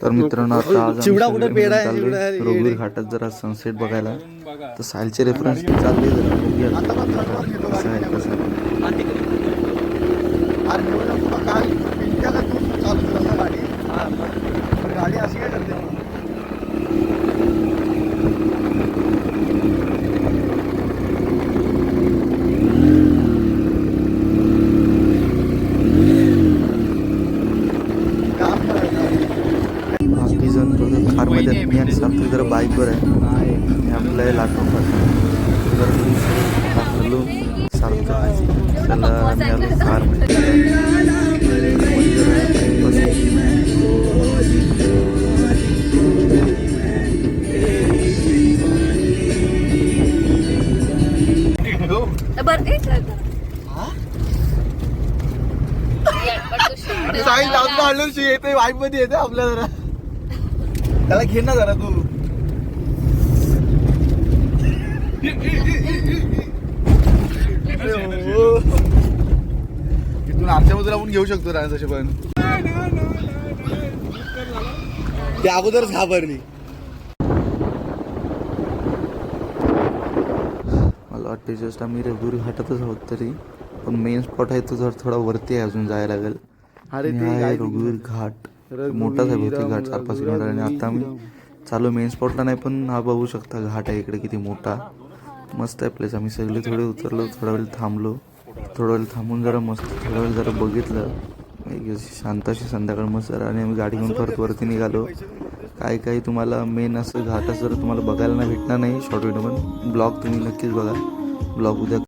तर मित्रांनो आता आज रघुवीर घाटात जरा सनसेट बघायला तर सायलचे रेफरन्स चालले कसं आहे कसं गाडी अशी काय करते बाकी जण कारमध्ये मी आणि सारखं जरा बाईकवर आहे आपल्या लाटून हॅलो सारखं चला मी आलो येते वाईफ मध्ये येते आपल्या जरा त्याला घे ना जरा तू तिथून आमच्या बाजूला आपण घेऊ शकतो ना तसे पण ते अगोदरच घाबरली. मला वाटते जस्ट आम्ही रघुवीर घाटातच आहोत तरी पण मेन स्पॉट आहे तो जर थोडा वरती आहे अजून जायला लागेल. अरे आहे रघुवीर घाट मोठाच आहे बहुतेक घाट 4-5 किलोमीटर आणि आता आम्ही चालू मेन स्पॉटला नाही पण हा बघू शकता घाट आहे इकडे किती मोठा मस्त आहे प्लेस. आम्ही सगळे थोडे उतरलो थोडा वेळ थांबलो थोडा वेळ थांबून जरा मस्त थोडा वेळ जरा बघितलं शांताशी संध्याकाळ मस्त जरा आणि आम्ही गाडी घेऊन परत वरती निघालो. काही तुम्हाला मेन असं घाट असं तुम्हाला बघायला नाही भेटणार नाही शॉर्ट व्हिडिओ पण ब्लॉग तुम्ही नक्कीच बघा. ब्लॉग उद्या